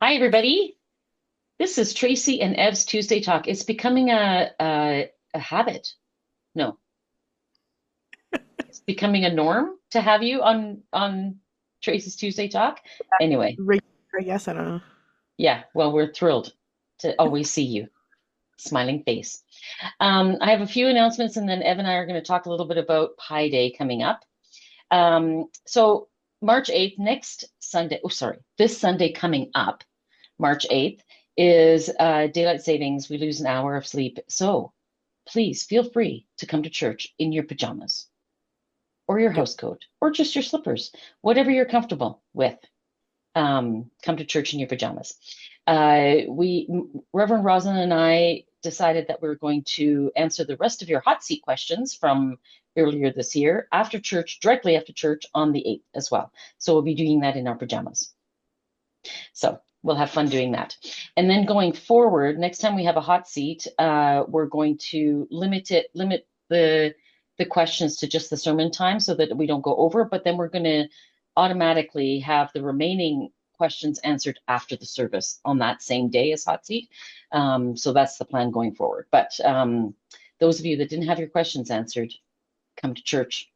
Hi, everybody. This is Tracy and Ev's Tuesday Talk. It's becoming a habit. No, it's becoming a norm to have you on Tracy's Tuesday Talk. Anyway, Regular, I guess. I don't know. yeah, well, we're thrilled to always see you, smiling face. I have a few announcements, and then Ev and I are going to talk a little bit about Pi Day coming up. So March 8th, next Sunday, oh, sorry, this Sunday coming up, March 8th, is daylight savings. We lose an hour of sleep. So please feel free to come to church in your pajamas or your Yep. house coat or just your slippers, whatever you're comfortable with. Come to church in your pajamas. Reverend Rosalind and I decided that we were going to answer the rest of your hot seat questions from earlier this year after church, directly after church on the 8th as well. So we'll be doing that in our pajamas. So we'll have fun doing that. And then going forward, next time we have a hot seat, we're going to limit the questions to just the sermon time so that we don't go over, but then we're going to automatically have the remaining questions answered after the service on that same day as hot seat. So that's the plan going forward. But those of you that didn't have your questions answered, come to church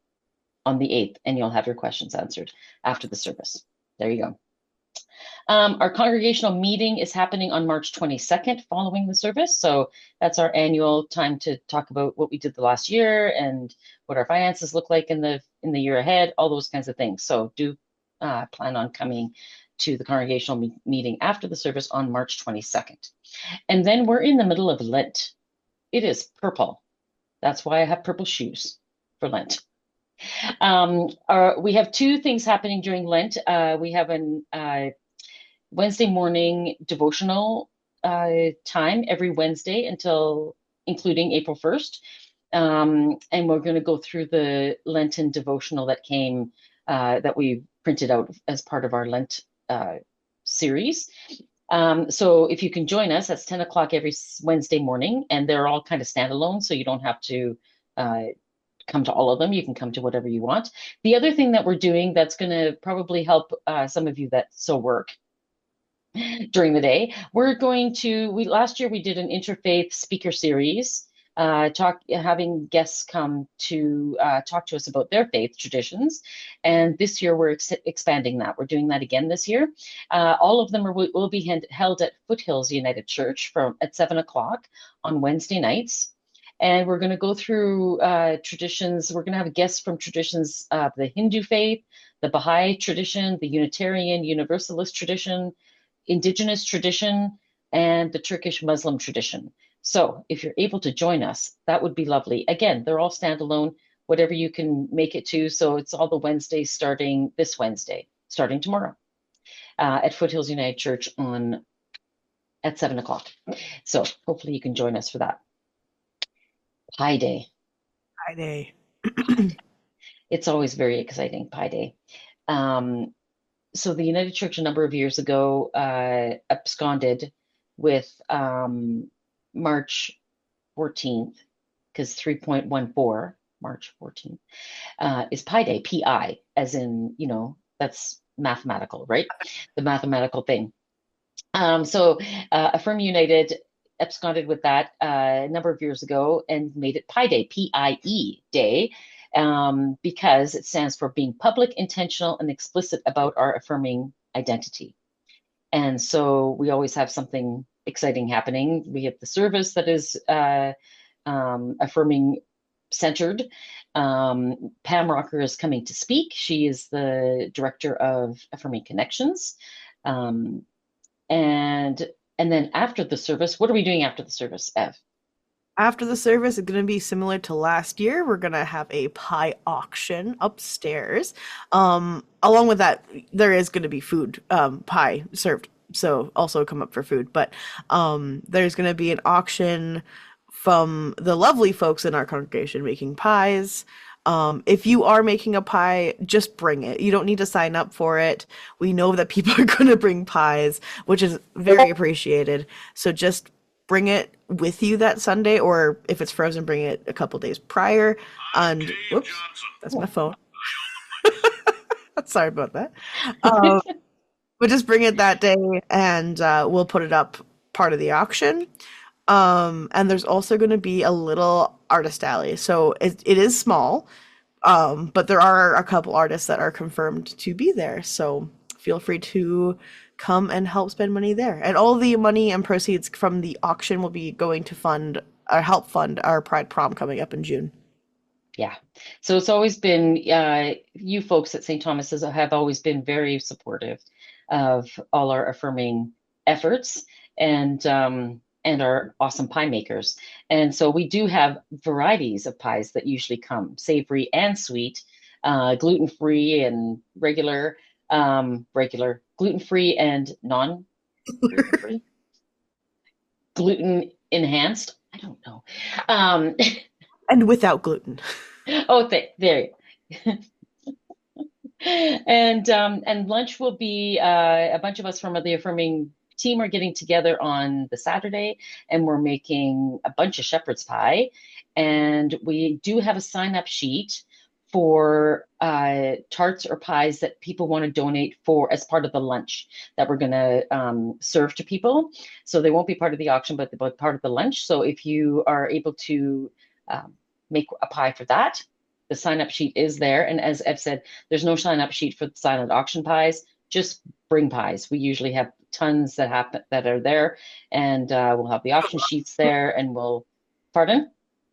on the 8th and you'll have your questions answered after the service. There you go. Our congregational meeting is happening on March 22nd following the service. So that's our annual time to talk about what we did the last year and what our finances look like in the year ahead, all those kinds of things. So do plan on coming to the congregational meeting after the service on March 22nd. And then we're in the middle of Lent. It is purple. That's why I have purple shoes for Lent. We have two things happening during Lent. We have an Wednesday morning devotional time every Wednesday until including April 1st. And we're going to go through the Lenten devotional that came that we printed out as part of our Lent series. So if you can join us, that's 10 o'clock every Wednesday morning, and they're all kind of standalone, so you don't have to come to all of them. You can come to whatever you want. The other thing that we're doing that's going to probably help some of you that still work during the day. We last year we did an interfaith speaker series, having guests come to talk to us about their faith traditions. And this year we're expanding that. We're doing that again this year. All of them will be held at Foothills United Church at 7 o'clock on Wednesday nights. And we're going to go through traditions. We're going to have guests from traditions of the Hindu faith, the Baha'i tradition, the Unitarian Universalist tradition, Indigenous tradition, and the Turkish Muslim tradition. So if you're able to join us, that would be lovely. Again, they're all standalone, whatever you can make it to. So it's all the Wednesdays starting this Wednesday, starting tomorrow at Foothills United Church at 7 o'clock. So hopefully you can join us for that. Pi Day. Friday. Pi Day. It's always very exciting, Pi Day. So the United Church a number of years ago absconded with March 14th, because 3.14, March 14th, is Pi Day, PI, as in, that's mathematical, right? The mathematical thing. So Affirm United absconded with that a number of years ago and made it Pi Day, PIE Day, because it stands for being public, intentional, and explicit about our affirming identity. And so we always have something exciting happening. We have the service that is affirming centered. Pam Rocker is coming to speak. She is the director of Affirming Connections. And then after the service, what are we doing after the service, Ev? After the service, it's going to be similar to last year. We're going to have a pie auction upstairs. Along with that, there is going to be food, pie served. So also come up for food. But there's going to be an auction from the lovely folks in our congregation making pies. If you are making a pie, just bring it. You don't need to sign up for it. We know that people are going to bring pies, which is very appreciated. So just bring it with you that Sunday, or if it's frozen, bring it a couple days prior. And whoops, that's my phone. Sorry about that. Um, But just bring it that day, and we'll put it up part of the auction. And there's also going to be a little artist alley. So it is small, but there are a couple artists that are confirmed to be there. So feel free to come and help spend money there. And all the money and proceeds from the auction will be going to fund help fund our Pride Prom coming up in June. Yeah. So it's always been, you folks at St. Thomas's have always been very supportive of all our affirming efforts and our awesome pie makers. And so we do have varieties of pies that usually come, savory and sweet, gluten-free and regular, gluten-free and non-gluten-free, gluten enhanced. I don't know. Um, And without gluten. oh, there. And lunch will be a bunch of us from the affirming team are getting together on the Saturday, and we're making a bunch of shepherd's pie. And we do have a sign up sheet for tarts or pies that people want to donate for as part of the lunch that we're going to serve to people. So they won't be part of the auction, but part of the lunch. So if you are able to um, make a pie for that, the sign up sheet is there. And as Ev said, there's no sign up sheet for the silent auction pies. Just bring pies. We usually have tons that are there, and we'll have the auction sheets there, and we'll. Pardon?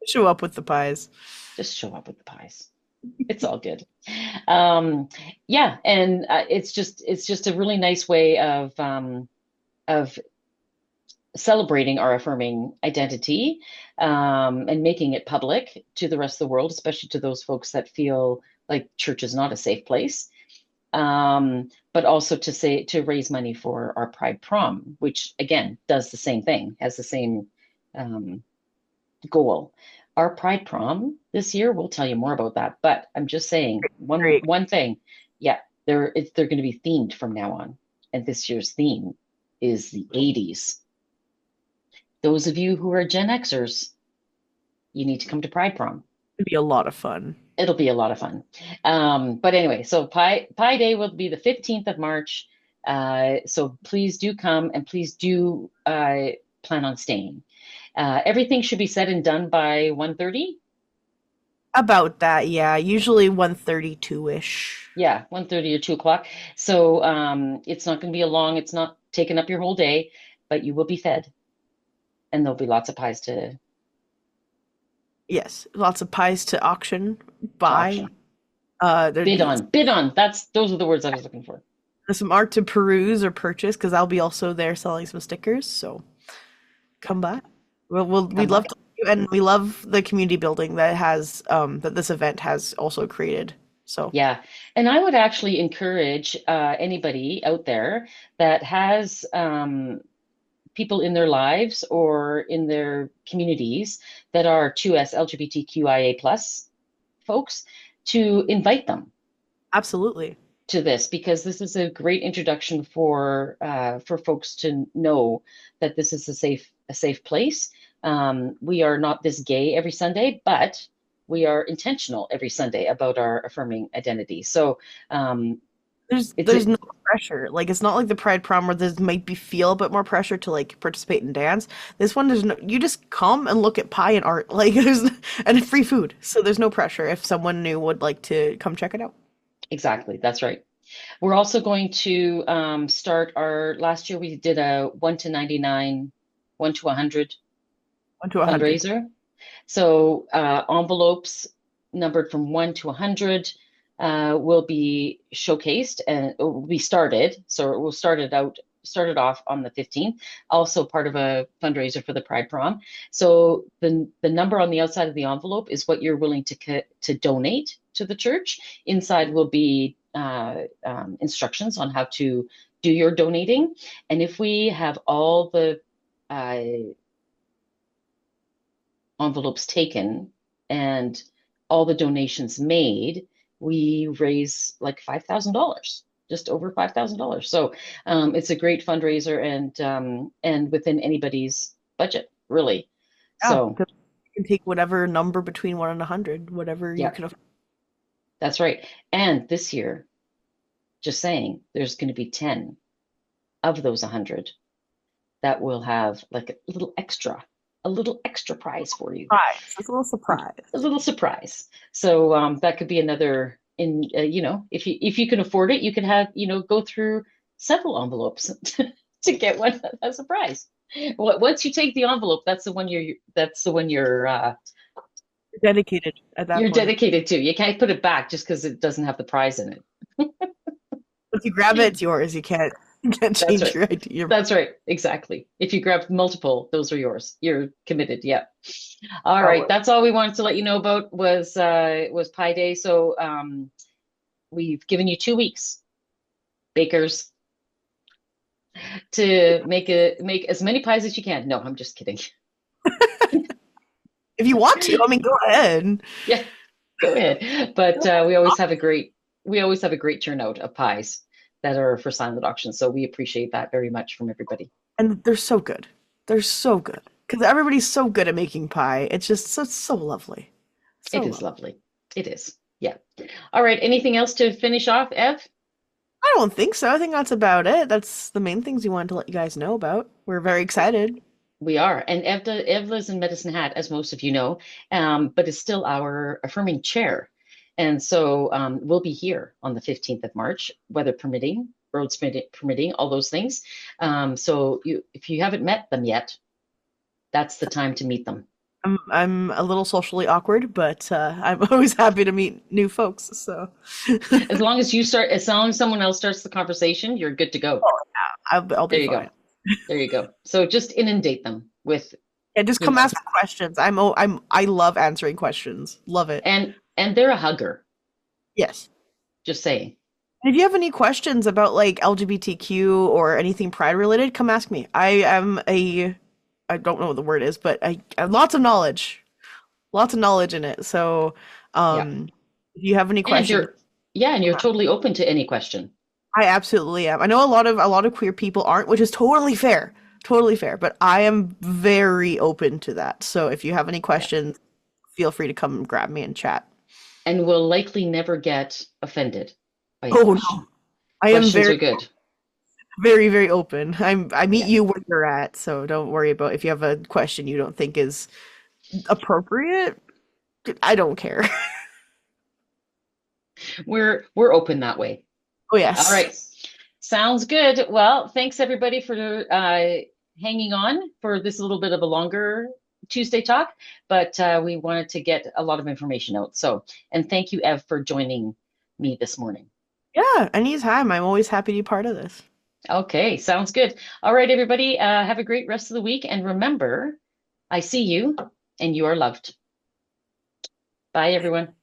Show up with the pies. Just show up with the pies. It's all good. Um, yeah, and it's just a really nice way of celebrating our affirming identity and making it public to the rest of the world, especially to those folks that feel like church is not a safe place. But also to raise money for our Pride Prom, which again does the same thing, has the same um, goal. Our Pride Prom this year, we'll tell you more about that. But I'm just saying Great. one thing, yeah, they're going to be themed from now on, and this year's theme is the 80s. Those of you who are Gen Xers, you need to come to Pride Prom. It'd be a lot of fun. It'll be a lot of fun. But anyway, so Pie Day will be the 15th of March. So please do come and please do plan on staying. Everything should be said and done by 1:30. About that, yeah. Usually 1:32-ish. Yeah, 1:30 or 2 o'clock. So it's not taking up your whole day, but you will be fed and there'll be lots of pies Yes, lots of pies to auction, to buy. auction. There'd be Bid on. Those are the words I was looking for. some art to peruse or purchase because I'll be also there selling some stickers. So Yeah, come by. We'd come love by. to, and we love the community building that has that this event has also created. So Yeah. And I would actually encourage anybody out there that has people in their lives or in their communities that are 2S LGBTQIA plus folks to invite them absolutely, to this because this is a great introduction for folks to know that this is a safe place. We are not this gay every Sunday, but we are intentional every Sunday about our affirming identity. So it's there's a no pressure. Like it's not like the Pride Prom where there might be feel a bit more pressure to like participate and dance. This one there's no. You just come and look at pie and art. Like there's and free food. So there's no pressure if someone new would like to come check it out. exactly that's right. We're also going to start our last year we did a 1 to 99, 1 to 100 1 to 100. fundraiser. So envelopes numbered from 1 to 100 will be showcased and will be started. So we'll started off on the 15th, also part of a fundraiser for the Pride Prom. So the number on the outside of the envelope is what you're willing to donate to the church. Inside will be instructions on how to do your donating. And if we have all the uh, envelopes taken and all the donations made, we raise like $5,000, just over $5,000. So it's a great fundraiser and within anybody's budget, really. Yeah, So because you can take whatever number between 1 and 100, whatever you yeah, can afford. that's right. And this year, just saying, there's going to be 10. of those 100 that will have like a little extra prize for you, Surprise. It's a little surprise. a little surprise. So that could be another in if you can afford it, you can have go through several envelopes to get one as a prize. Once you take the envelope, that's the one You're dedicated at that you're point. dedicated to. You can't put it back just because it doesn't have the prize in it. If you grab it, it's yours. You can't That's change right. your idea. That's right. Exactly. If you grab multiple, those are yours. You're committed. Yeah. All right. Oh, That's all we wanted to let you know about was Pi Day. So we've given you 2 weeks, bakers, to make as many pies as you can. No, I'm just kidding. if you want to, I mean, go ahead. Yeah, go ahead. But we always have a great turnout of pies that are for silent auction. So we appreciate that very much from everybody. And they're so good. They're so good because everybody's so good at making pie. It's just so lovely, so It is lovely. lovely. It is. Yeah. All right. Anything else to finish off, Ev? I don't think so. I think that's about it. That's the main things we wanted to let you guys know about. We're very excited. We are. And Ev lives in Medicine Hat, as most of you know, but is still our affirming chair. And so we'll be here on the 15th of March, weather permitting, permitting, all those things. So if you haven't met them yet, that's the time to meet them. I'm a little socially awkward, but I'm always happy to meet new folks. So As long as someone else starts the conversation, you're good to go. I'll be There you fine. go. There you go. So just inundate them with, Yeah, just you come know, ask me questions. I love answering questions. Love it. and they're a hugger. Yes. Just saying. If you have any questions about like LGBTQ or anything pride related, come ask me. I don't know what the word is, but I have lots of knowledge in it. So, Yeah. if you have any And questions, you're totally open to any question. I absolutely am. I know a lot of queer people aren't, which is totally fair. But I am very open to that. So if you have any Yeah. questions, feel free to come grab me and chat. And will likely never get offended by a Oh no, question. I am Questions are good. very open. I meet Yeah. you where you're at, so don't worry about if you have a question you don't think is appropriate. I don't care. We're open that way. Oh All yes. right. Sounds good. Well, thanks everybody for hanging on for this little bit of a longer Tuesday talk, but we wanted to get a lot of information out. So, and thank you, Ev, for joining me this morning. Yeah, anytime. I'm always happy to be part of this. Okay, sounds good. All right, everybody, have a great rest of the week. And remember, I see you and you are loved. Bye, everyone.